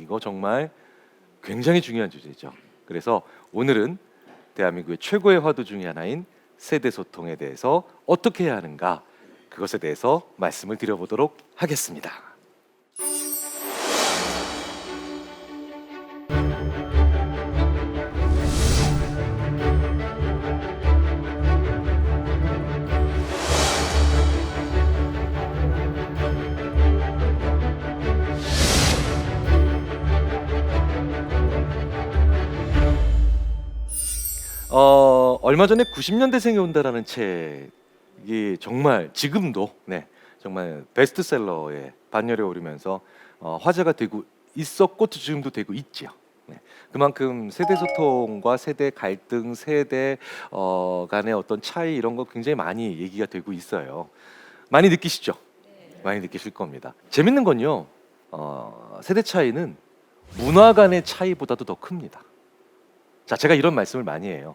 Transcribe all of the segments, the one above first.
이거 정말 굉장히 중요한 주제죠. 그래서 오늘은 대한민국의 최고의 화두 중에 하나인 세대 소통에 대해서 어떻게 해야 하는가, 그것에 대해서 말씀을 드려보도록 하겠습니다. 얼마 전에 90년대생이 온다라는 책이 정말 지금도 정말 베스트셀러에 반열에 오르면서 화제가 되고 있었고 지금도 되고 있지요. 그만큼 세대 소통과 세대 갈등, 세대 간의 어떤 차이 이런 거 굉장히 많이 얘기가 되고 있어요. 많이 느끼시죠? 많이 느끼실 겁니다. 재밌는 건요, 세대 차이는 문화 간의 차이보다도 더 큽니다. 자, 제가 이런 말씀을 많이 해요.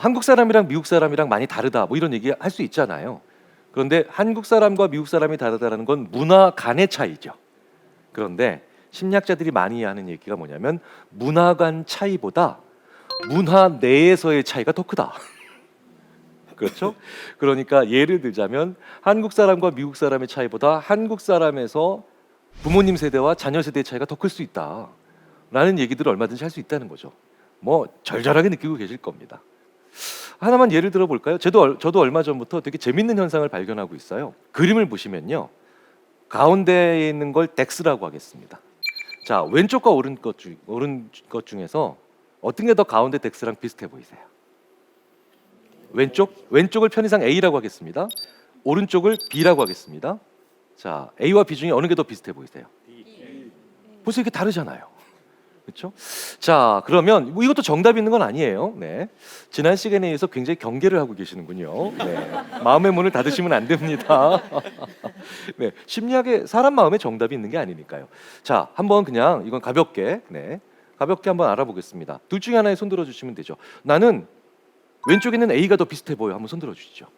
한국 사람이랑 미국 사람이랑 많이 다르다, 뭐 이런 얘기 할 수 있잖아요. 그런데 한국 사람과 미국 사람이 다르다는 건 문화 간의 차이죠. 그런데 심리학자들이 많이 하는 얘기가 뭐냐면 문화 간 차이보다 문화 내에서의 차이가 더 크다. 그렇죠? 그러니까 예를 들자면 한국 사람과 미국 사람의 차이보다 한국 사람에서 부모님 세대와 자녀 세대의 차이가 더 클 수 있다 라는 얘기들을 얼마든지 할 수 있다는 거죠. 뭐 절절하게 느끼고 계실 겁니다. 하나만 예를 들어 볼까요? 저도 얼마 전부터 되게 재밌는 현상을 발견하고 있어요. 그림을 보시면요, 가운데에 있는 걸 덱스라고 하겠습니다. 자, 왼쪽과 오른 것 중에서 어떤 게 더 가운데 덱스랑 비슷해 보이세요? 왼쪽을 편의상 A라고 하겠습니다. 오른쪽을 B라고 하겠습니다. 자, A와 B 중에 어느 게 더 비슷해 보이세요? 벌써 이게 다르잖아요. 그렇죠? 자, 그러면 뭐 이것도 정답이 있는 건 아니에요. 지난 시간에 의해서 굉장히 경계를 하고 계시는군요. 마음의 문을 닫으시면 안 됩니다. 심리학에 사람 마음에 정답이 있는 게 아니니까요. 자, 한번 그냥 이건 가볍게 한번 알아보겠습니다. 둘 중에 하나에 손 들어주시면 되죠. 나는 왼쪽에 있는 A가 더 비슷해 보여. 한번 손 들어주시죠.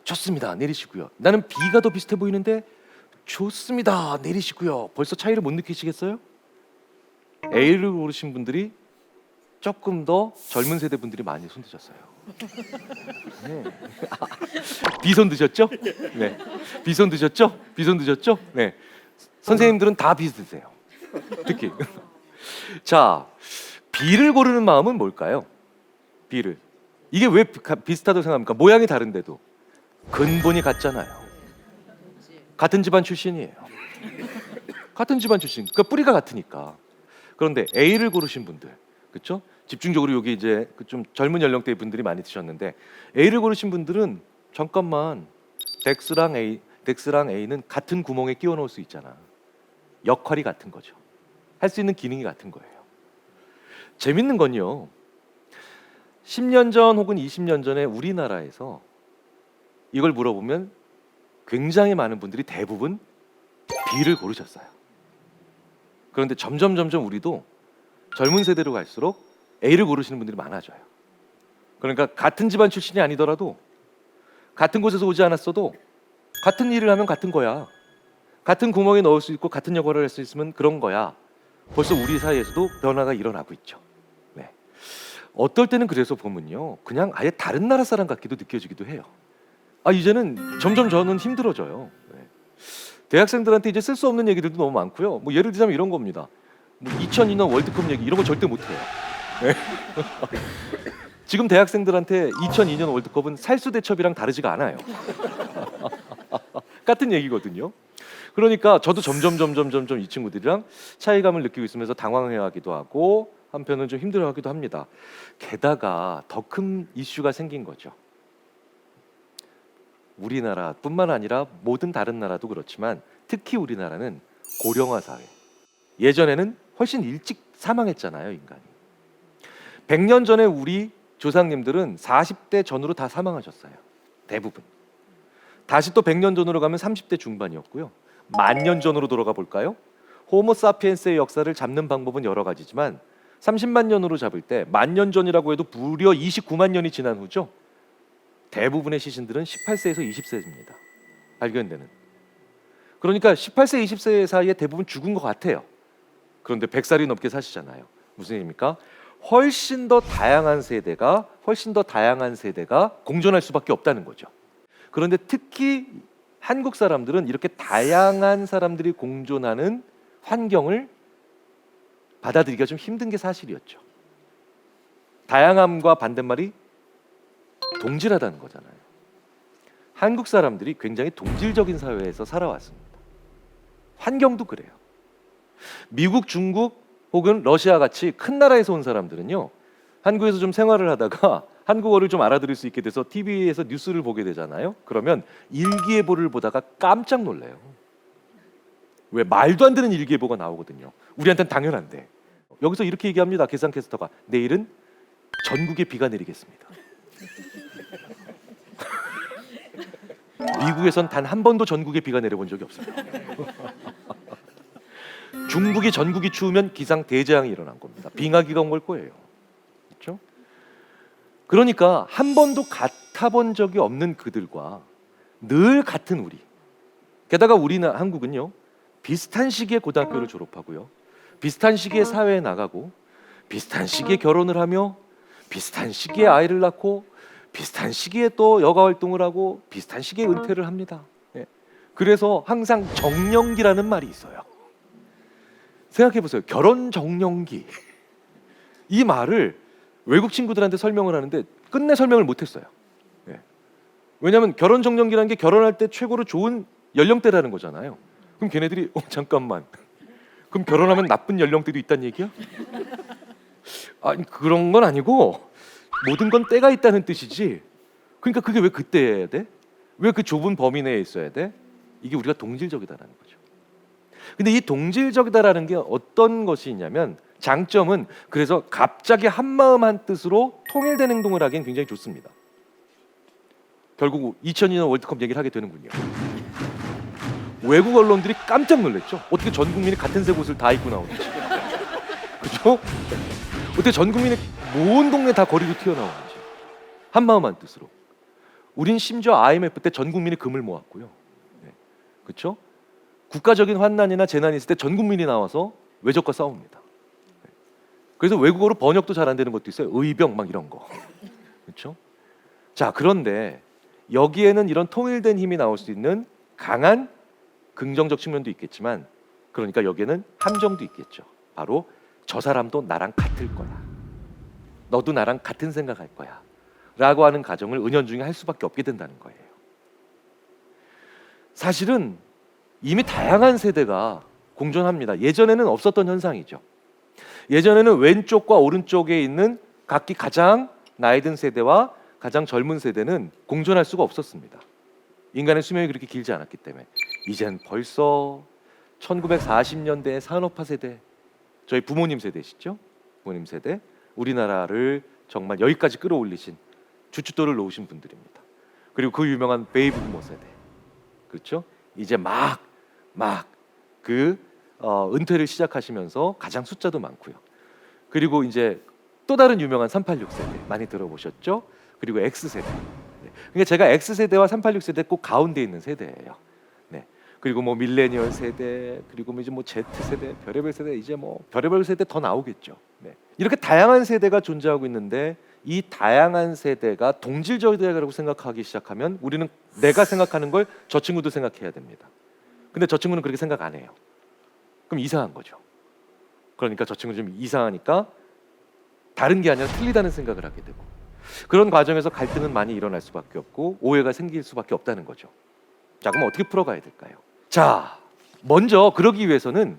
좋습니다. 내리시고요. 나는 B가 더 비슷해 보이는데 좋습니다. 내리시고요. 벌써 차이를 못 느끼시겠어요? A를 고르신 분들이 조금 더 젊은 세대 분들이 많이 손 드셨어요. B 손 드셨죠? B 손 드셨죠? B 손 드셨죠? 선생님들은 다 비슷하세요. 특히. 자, B를 고르는 마음은 뭘까요? B를. 이게 왜 비슷하다고 생각합니까? 모양이 다른데도 근본이 같잖아요. 같은 집안 출신이에요. 같은 집안 출신. 그러니까 뿌리가 같으니까. 그런데 A를 고르신 분들, 그렇죠? 집중적으로 여기 이제 좀 젊은 연령대 분들이 많이 드셨는데 A를 고르신 분들은 잠깐만, 덱스랑 A는 같은 구멍에 끼워 넣을 수 있잖아. 역할이 같은 거죠. 할 수 있는 기능이 같은 거예요. 재밌는 건요, 10년 전 혹은 20년 전에 우리나라에서 이걸 물어보면 굉장히 많은 분들이 대부분 B를 고르셨어요. 그런데 점점 우리도 젊은 세대로 갈수록 A를 고르시는 분들이 많아져요. 그러니까 같은 집안 출신이 아니더라도, 같은 곳에서 오지 않았어도 같은 일을 하면 같은 거야. 같은 구멍에 넣을 수 있고 같은 역할을 할 수 있으면 그런 거야. 벌써 우리 사이에서도 변화가 일어나고 있죠. 어떨 때는 그래서 보면요, 그냥 아예 다른 나라 사람 같기도 느껴지기도 해요. 이제는 점점 저는 힘들어져요. 대학생들한테 이제 쓸 수 없는 얘기들도 너무 많고요. 뭐 예를 들자면 이런 겁니다. 2002년 월드컵 얘기 이런 거 절대 못 해요. 지금 대학생들한테 2002년 월드컵은 살수대첩이랑 다르지가 않아요. 같은 얘기거든요. 그러니까 저도 점점 이 친구들이랑 차이감을 느끼고 있으면서 당황해하기도 하고 한편은 좀 힘들어하기도 합니다. 게다가 더 큰 이슈가 생긴 거죠. 우리나라뿐만 아니라 모든 다른 나라도 그렇지만 특히 우리나라는 고령화 사회. 예전에는 훨씬 일찍 사망했잖아요, 인간이. 100년 전에 우리 조상님들은 40대 전후로 다 사망하셨어요. 대부분. 다시 또 100년 전으로 가면 30대 중반이었고요. 10,000년 전으로 돌아가 볼까요? 호모사피엔스의 역사를 잡는 방법은 여러 가지지만 30만 년으로 잡을 때 10,000년 전이라고 해도 무려 29만 년이 지난 후죠. 대부분의 시신들은 18세에서 20세입니다. 발견되는. 그러니까 18세, 20세 사이에 대부분 죽은 것 같아요. 그런데 100살이 넘게 사시잖아요. 무슨 얘기입니까? 훨씬 더 다양한 세대가 공존할 수밖에 없다는 거죠. 그런데 특히 한국 사람들은 이렇게 다양한 사람들이 공존하는 환경을 받아들이기가 좀 힘든 게 사실이었죠. 다양함과 반대말이 동질하다는 거잖아요. 한국 사람들이 굉장히 동질적인 사회에서 살아왔습니다. 환경도 그래요. 미국, 중국 혹은 러시아 같이 큰 나라에서 온 사람들은요, 한국에서 좀 생활을 하다가 한국어를 좀 알아들을 수 있게 돼서 TV에서 뉴스를 보게 되잖아요. 그러면 일기예보를 보다가 깜짝 놀래요. 왜? 말도 안 되는 일기예보가 나오거든요. 우리한테는 당연한데. 여기서 이렇게 얘기합니다. 기상캐스터가. 내일은 전국에 비가 내리겠습니다. 미국에선 단 한 번도 전국에 비가 내려본 적이 없습니다. 중국이 전국이 추우면 기상 대재앙이 일어난 겁니다. 빙하기가 온 걸 거예요. 그렇죠? 그러니까 한 번도 같아본 적이 없는 그들과 늘 같은 우리. 게다가 우리나 한국은요, 비슷한 시기에 고등학교를 졸업하고요, 비슷한 시기에 사회에 나가고, 비슷한 시기에 결혼을 하며, 비슷한 시기에 아이를 낳고, 비슷한 시기에 또 여가 활동을 하고, 비슷한 시기에 은퇴를 합니다. 예. 그래서 항상 정년기라는 말이 있어요. 생각해 보세요. 결혼 정년기. 이 말을 외국 친구들한테 설명을 하는데 끝내 설명을 못했어요. 예. 왜냐하면 결혼 정년기라는 게 결혼할 때 최고로 좋은 연령대라는 거잖아요. 그럼 걔네들이 잠깐만, 그럼 결혼하면 나쁜 연령대도 있다는 얘기야? 아니, 그런 건 아니고 모든 건 때가 있다는 뜻이지. 그러니까 그게 왜 그때여야 돼? 왜 그 좁은 범위 내에 있어야 돼? 이게 우리가 동질적이다라는 거죠. 근데 이 동질적이다라는 게 어떤 것이 있냐면, 장점은 그래서 갑자기 한마음 한뜻으로 통일된 행동을 하기엔 굉장히 좋습니다. 결국 2002년 월드컵 얘기를 하게 되는군요. 외국 언론들이 깜짝 놀랐죠. 어떻게 전 국민이 같은 색 옷을 다 입고 나오는지. 그렇죠? 어떻게 전 국민이 모든 동네 다 거리로 튀어나오는지. 한마음 한뜻으로. 우린 심지어 IMF 때 전 국민이 금을 모았고요. 네. 그렇죠? 국가적인 환난이나 재난이 있을 때 전 국민이 나와서 외적과 싸웁니다. 네. 그래서 외국어로 번역도 잘 안 되는 것도 있어요. 의병 막 이런 거. 그렇죠? 자, 그런데 여기에는 이런 통일된 힘이 나올 수 있는 강한 긍정적 측면도 있겠지만, 그러니까 여기에는 함정도 있겠죠. 바로 저 사람도 나랑 같을 거야, 너도 나랑 같은 생각할 거야 라고 하는 가정을 은연중에 할 수밖에 없게 된다는 거예요. 사실은 이미 다양한 세대가 공존합니다. 예전에는 없었던 현상이죠. 예전에는 왼쪽과 오른쪽에 있는 각기 가장 나이 든 세대와 가장 젊은 세대는 공존할 수가 없었습니다. 인간의 수명이 그렇게 길지 않았기 때문에. 이젠 벌써 1940년대 산업화 세대, 저희 부모님 세대시죠? 부모님 세대, 우리나라를 정말 여기까지 끌어올리신, 주춧돌을 놓으신 분들입니다. 그리고 그 유명한 베이비 부모 세대, 그렇죠? 이제 막 은퇴를 시작하시면서 가장 숫자도 많고요. 그리고 이제 또 다른 유명한 386 세대 많이 들어보셨죠? 그리고 X세대. 네. 그러니까 제가 X세대와 386 세대 꼭 가운데 있는 세대예요. 네. 그리고 뭐 밀레니얼 세대, 그리고 이제 뭐 Z세대, 별의별 세대, 이제 뭐 별의별 세대 더 나오겠죠. 네. 이렇게 다양한 세대가 존재하고 있는데, 이 다양한 세대가 동질적이라고 생각하기 시작하면 우리는 내가 생각하는 걸 저 친구도 생각해야 됩니다. 근데 저 친구는 그렇게 생각 안 해요. 그럼 이상한 거죠. 그러니까 저 친구 좀 이상하니까 다른 게 아니라 틀리다는 생각을 하게 되고, 그런 과정에서 갈등은 많이 일어날 수밖에 없고 오해가 생길 수밖에 없다는 거죠. 자, 그럼 어떻게 풀어가야 될까요? 자, 먼저 그러기 위해서는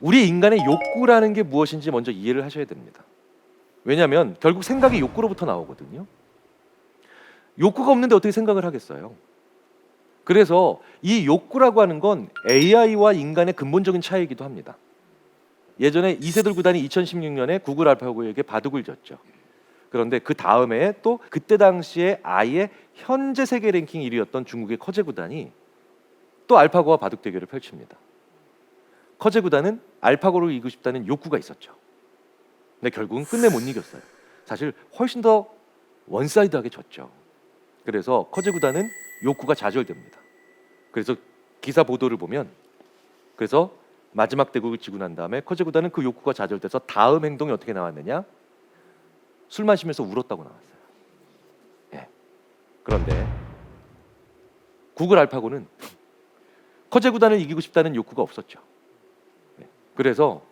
우리 인간의 욕구라는 게 무엇인지 먼저 이해를 하셔야 됩니다. 왜냐하면 결국 생각이 욕구로부터 나오거든요. 욕구가 없는데 어떻게 생각을 하겠어요? 그래서 이 욕구라고 하는 건 AI와 인간의 근본적인 차이이기도 합니다. 예전에 이세돌 구단이 2016년에 구글 알파고에게 바둑을 졌죠. 그런데 그 다음에 또 그때 당시에 아예 현재 세계 랭킹 1위였던 중국의 커제 구단이 또 알파고와 바둑 대결을 펼칩니다. 커제 구단은 알파고를 이기고 싶다는 욕구가 있었죠. 근데 결국은 끝내 못 이겼어요. 사실 훨씬 더 원사이드하게 졌죠. 그래서 커제 구단은 욕구가 좌절됩니다. 그래서 기사 보도를 보면, 그래서 마지막 대국을 지고 난 다음에 커제구다는 그 욕구가 좌절돼서 다음 행동이 어떻게 나왔느냐? 술 마시면서 울었다고 나왔어요. 예. 그런데 국을 알파고는 커제구단을 이기고 싶다는 욕구가 없었죠. 예. 그래서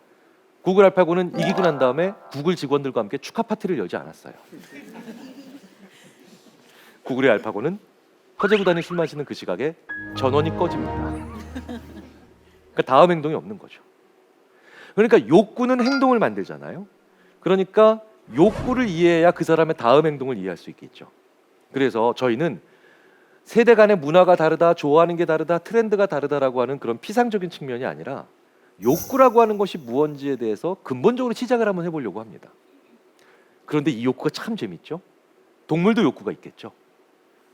국을 알파고는 이기고 난 다음에 국을 직원들과 함께 축하 파티를 열지 않았어요. 구글의 알파고는 커제구단이 술 마시는 그 시각에 전원이 꺼집니다. 그러니까 다음 행동이 없는 거죠. 그러니까 욕구는 행동을 만들잖아요. 그러니까 욕구를 이해해야 그 사람의 다음 행동을 이해할 수 있겠죠. 그래서 저희는 세대 간의 문화가 다르다, 좋아하는 게 다르다, 트렌드가 다르다라고 하는 그런 피상적인 측면이 아니라 욕구라고 하는 것이 무언지에 대해서 근본적으로 시작을 한번 해보려고 합니다. 그런데 이 욕구가 참 재밌죠. 동물도 욕구가 있겠죠.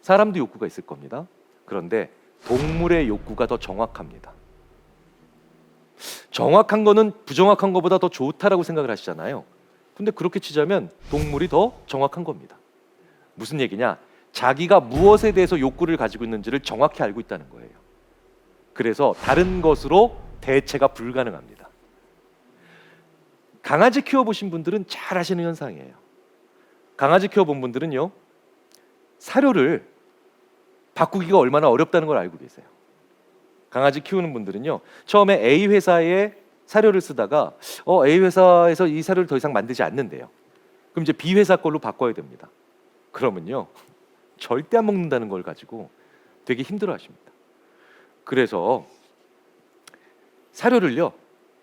사람도 욕구가 있을 겁니다. 그런데 동물의 욕구가 더 정확합니다. 정확한 거는 부정확한 것보다 더 좋다라고 생각을 하시잖아요. 근데 그렇게 치자면 동물이 더 정확한 겁니다. 무슨 얘기냐? 자기가 무엇에 대해서 욕구를 가지고 있는지를 정확히 알고 있다는 거예요. 그래서 다른 것으로 대체가 불가능합니다. 강아지 키워보신 분들은 잘 아시는 현상이에요. 강아지 키워본 분들은요, 사료를 바꾸기가 얼마나 어렵다는 걸 알고 계세요. 강아지 키우는 분들은요, 처음에 A 회사의 사료를 쓰다가 A 회사에서 이 사료를 더 이상 만들지 않는데요. 그럼 이제 B 회사 걸로 바꿔야 됩니다. 그러면요, 절대 안 먹는다는 걸 가지고 되게 힘들어하십니다. 그래서 사료를요,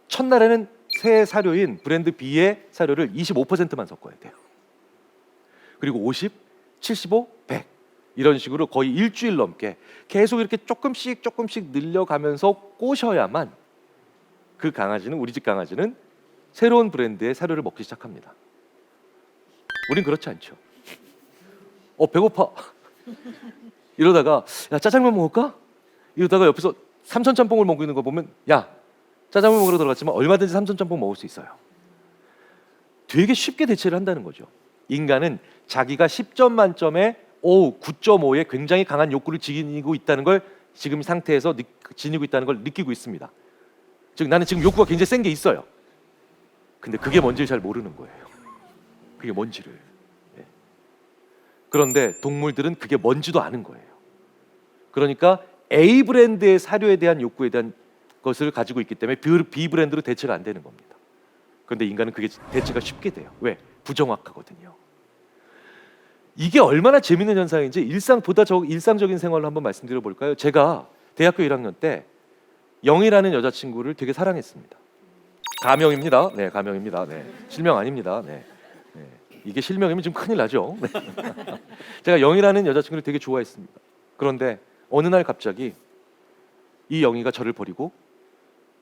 첫날에는 새 사료인 브랜드 B의 사료를 25%만 섞어야 돼요. 그리고 50, 75, 100 이런 식으로 거의 일주일 넘게 계속 이렇게 조금씩 늘려가면서 꼬셔야만 그 강아지는, 우리 집 강아지는 새로운 브랜드의 사료를 먹기 시작합니다. 우린 그렇지 않죠. 배고파 이러다가 야, 짜장면 먹을까? 이러다가 옆에서 삼천짬뽕을 먹고 있는 거 보면 야, 짜장면 먹으러 들어갔지만 얼마든지 삼천짬뽕 먹을 수 있어요. 되게 쉽게 대체를 한다는 거죠. 인간은 자기가 10점 만점에 9.5의 굉장히 강한 욕구를 지니고 있다는 걸 지금 상태에서 지니고 있다는 걸 느끼고 있습니다. 즉 나는 지금 욕구가 굉장히 센 게 있어요. 근데 그게 뭔지를 잘 모르는 거예요. 그게 뭔지를. 네. 그런데 동물들은 그게 뭔지도 아는 거예요. 그러니까 A 브랜드의 사료에 대한 욕구에 대한 것을 가지고 있기 때문에 B 브랜드로 대체가 안 되는 겁니다. 그런데 인간은 그게 대체가 쉽게 돼요. 왜? 부정확하거든요. 이게 얼마나 재밌는 현상인지 일상적인 생활로 한번 말씀드려 볼까요? 제가 대학교 1학년 때 영희라는 여자친구를 되게 사랑했습니다. 가명입니다. 네, 가명입니다. 네, 실명 아닙니다. 네, 네. 이게 실명이면 좀 큰일 나죠. 네. 제가 영희라는 여자친구를 되게 좋아했습니다. 그런데 어느 날 갑자기 이 영희가 저를 버리고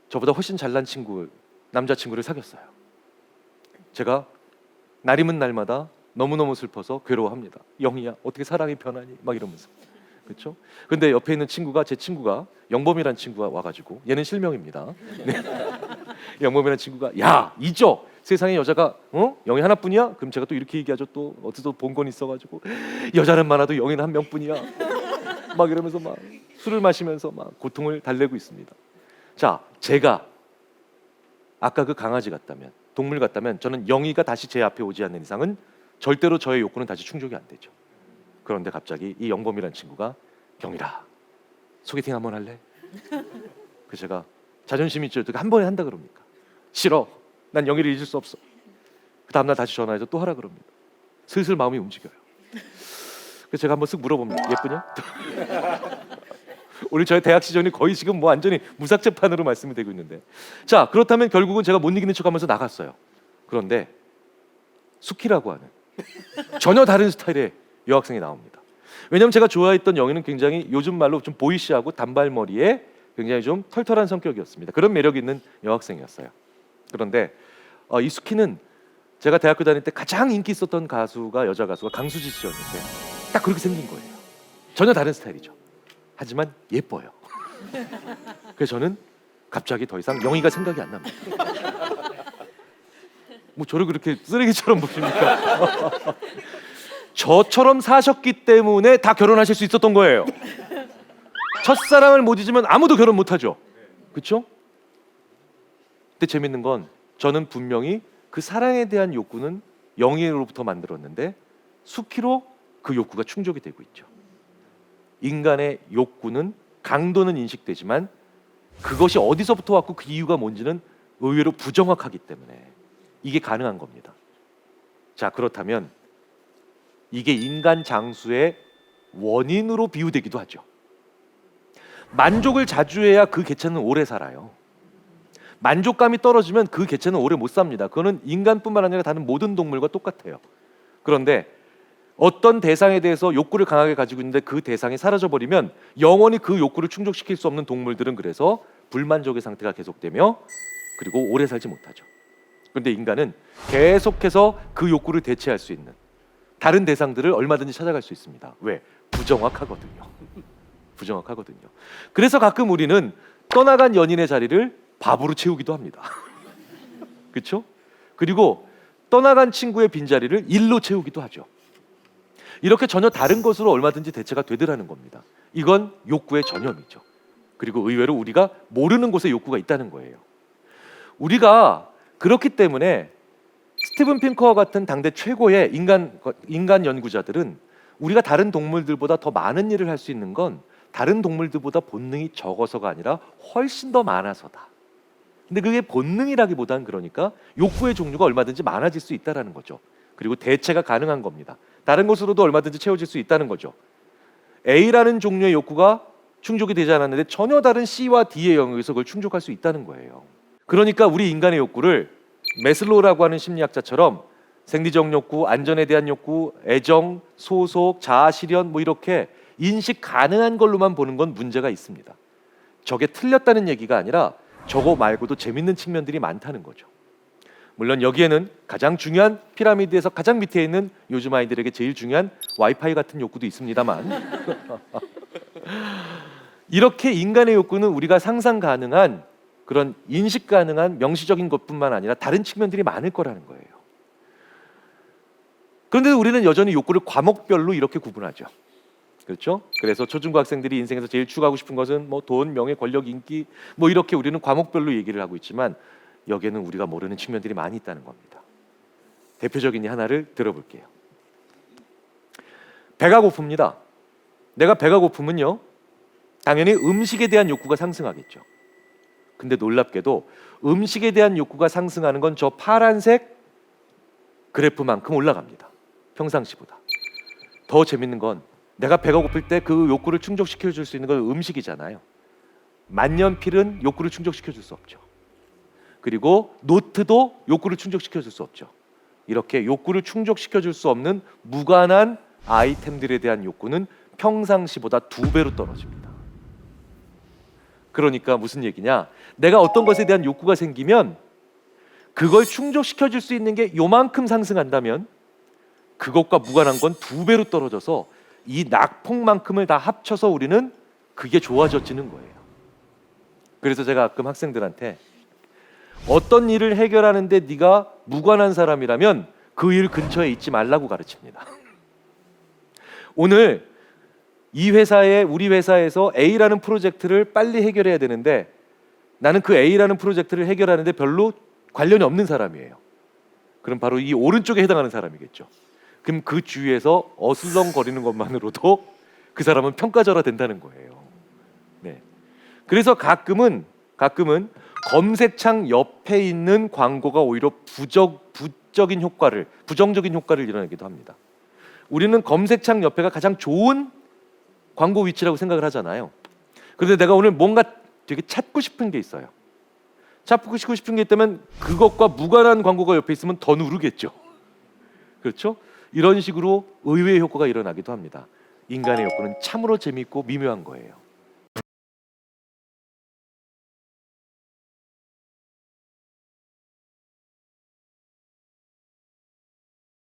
저보다 훨씬 잘난 남자친구를 사귀었어요. 제가 날이면 날마다 너무너무 슬퍼서 괴로워합니다. 영희야, 어떻게 사랑이 변하니? 막 이러면서. 그렇죠? 근데 옆에 있는 제 친구가 영범이라는 친구가 와가지고, 얘는 실명입니다. 네. 영범이라는 친구가 야, 잊어. 세상에 여자가 영희 하나뿐이야? 그럼 제가 또 이렇게 얘기하죠. 또 어디서 본 건 있어가지고 여자는 많아도 영희는 한 명뿐이야. 막 이러면서 막 술을 마시면서 막 고통을 달래고 있습니다. 자, 제가 아까 그 강아지 같다면, 동물 같다면 저는 영희가 다시 제 앞에 오지 않는 이상은 절대로 저의 욕구는 다시 충족이 안 되죠. 그런데 갑자기 이 영범이라는 친구가 경이라 소개팅 한번 할래? 그 제가 자존심이 있죠. 한 번에 한다 그럽니까? 싫어. 난 영희를 잊을 수 없어. 그 다음날 다시 전화해서 또 하라 그럽니다. 슬슬 마음이 움직여요. 그래서 제가 한번 쓱 물어봅니다. 예쁘냐? 오늘 저의 대학 시절이 거의 지금 뭐 완전히 무삭제판으로 말씀이 되고 있는데, 자, 그렇다면 결국은 제가 못 이기는 척하면서 나갔어요. 그런데 수키라고 하는 전혀 다른 스타일의 여학생이 나옵니다. 왜냐하면 제가 좋아했던 영희는 굉장히 요즘 말로 좀 보이시하고 단발머리에 굉장히 좀 털털한 성격이었습니다. 그런 매력 있는 여학생이었어요. 그런데 이 수키는 제가 대학교 다닐 때 가장 인기 있었던 여자 가수가 강수지 씨였는데 딱 그렇게 생긴 거예요. 전혀 다른 스타일이죠. 하지만 예뻐요. 그래서 저는 갑자기 더 이상 영희가 생각이 안 납니다. 뭐 저를 그렇게 쓰레기처럼 보십니까? 저처럼 사셨기 때문에 다 결혼하실 수 있었던 거예요. 첫사랑을 못 잊으면 아무도 결혼 못 하죠. 그렇죠? 근데 재밌는 건 저는 분명히 그 사랑에 대한 욕구는 영예로부터 만들었는데 수키로 그 욕구가 충족이 되고 있죠. 인간의 욕구는 강도는 인식되지만 그것이 어디서부터 왔고 그 이유가 뭔지는 의외로 부정확하기 때문에 이게 가능한 겁니다. 자, 그렇다면 이게 인간 장수의 원인으로 비유되기도 하죠. 만족을 자주 해야 그 개체는 오래 살아요. 만족감이 떨어지면 그 개체는 오래 못 삽니다. 그거는 인간뿐만 아니라 다른 모든 동물과 똑같아요. 그런데 어떤 대상에 대해서 욕구를 강하게 가지고 있는데 그 대상이 사라져버리면 영원히 그 욕구를 충족시킬 수 없는 동물들은 그래서 불만족의 상태가 계속되며 그리고 오래 살지 못하죠. 그런데 인간은 계속해서 그 욕구를 대체할 수 있는 다른 대상들을 얼마든지 찾아갈 수 있습니다. 왜? 부정확하거든요. 부정확하거든요. 그래서 가끔 우리는 떠나간 연인의 자리를 밥으로 채우기도 합니다. 그렇죠? 그리고 떠나간 친구의 빈자리를 일로 채우기도 하죠. 이렇게 전혀 다른 것으로 얼마든지 대체가 되더라는 겁니다. 이건 욕구의 전염이죠. 그리고 의외로 우리가 모르는 곳에 욕구가 있다는 거예요. 우리가 그렇기 때문에 스티븐 핑커와 같은 당대 최고의 인간 연구자들은 우리가 다른 동물들보다 더 많은 일을 할 수 있는 건 다른 동물들보다 본능이 적어서가 아니라 훨씬 더 많아서다. 근데 그게 본능이라기보다는 그러니까 욕구의 종류가 얼마든지 많아질 수 있다는 거죠. 그리고 대체가 가능한 겁니다. 다른 것으로도 얼마든지 채워질 수 있다는 거죠. A라는 종류의 욕구가 충족이 되지 않았는데 전혀 다른 C와 D의 영역에서 그걸 충족할 수 있다는 거예요. 그러니까 우리 인간의 욕구를 매슬로우라고 하는 심리학자처럼 생리적 욕구, 안전에 대한 욕구, 애정, 소속, 자아 실현 뭐 이렇게 인식 가능한 걸로만 보는 건 문제가 있습니다. 저게 틀렸다는 얘기가 아니라 저거 말고도 재밌는 측면들이 많다는 거죠. 물론 여기에는 가장 중요한 피라미드에서 가장 밑에 있는 요즘 아이들에게 제일 중요한 와이파이 같은 욕구도 있습니다만 이렇게 인간의 욕구는 우리가 상상 가능한 그런 인식 가능한 명시적인 것뿐만 아니라 다른 측면들이 많을 거라는 거예요. 그런데도 우리는 여전히 욕구를 과목별로 이렇게 구분하죠. 그렇죠? 그래서 초중고 학생들이 인생에서 제일 추구하고 싶은 것은 뭐 돈, 명예, 권력, 인기 뭐 이렇게 우리는 과목별로 얘기를 하고 있지만 여기에는 우리가 모르는 측면들이 많이 있다는 겁니다. 대표적인 하나를 들어볼게요. 배가 고픕니다. 내가 배가 고프면요, 당연히 음식에 대한 욕구가 상승하겠죠. 근데 놀랍게도 음식에 대한 욕구가 상승하는 건 저 파란색 그래프만큼 올라갑니다. 평상시보다. 더 재밌는 건 내가 배가 고플 때 그 욕구를 충족시켜 줄 수 있는 건 음식이잖아요. 만년필은 욕구를 충족시켜 줄 수 없죠. 그리고 노트도 욕구를 충족시켜 줄 수 없죠. 이렇게 욕구를 충족시켜 줄 수 없는 무관한 아이템들에 대한 욕구는 평상시보다 2배로 떨어집니다. 그러니까 무슨 얘기냐? 내가 어떤 것에 대한 욕구가 생기면 그걸 충족시켜 줄 수 있는 게 요만큼 상승한다면 그것과 무관한 건 2배로 떨어져서 이 낙폭만큼을 다 합쳐서 우리는 그게 좋아져지는 거예요. 그래서 제가 가끔 학생들한테 어떤 일을 해결하는데 네가 무관한 사람이라면 그 일 근처에 있지 말라고 가르칩니다. 오늘 우리 회사에서 A라는 프로젝트를 빨리 해결해야 되는데 나는 그 A라는 프로젝트를 해결하는데 별로 관련이 없는 사람이에요. 그럼 바로 이 오른쪽에 해당하는 사람이겠죠. 그럼 그 주위에서 어슬렁거리는 것만으로도 그 사람은 평가절하 된다는 거예요. 네. 그래서 가끔은 검색창 옆에 있는 광고가 오히려 부정적인 효과를 일어내기도 합니다. 우리는 검색창 옆에가 가장 좋은 광고 위치라고 생각을 하잖아요. 그런데 내가 오늘 뭔가 되게 찾고 싶은 게 있어요. 찾고 싶은 게 있다면 그것과 무관한 광고가 옆에 있으면 더 누르겠죠. 그렇죠? 이런 식으로 의외의 효과가 일어나기도 합니다. 인간의 욕구는 참으로 재미있고 미묘한 거예요.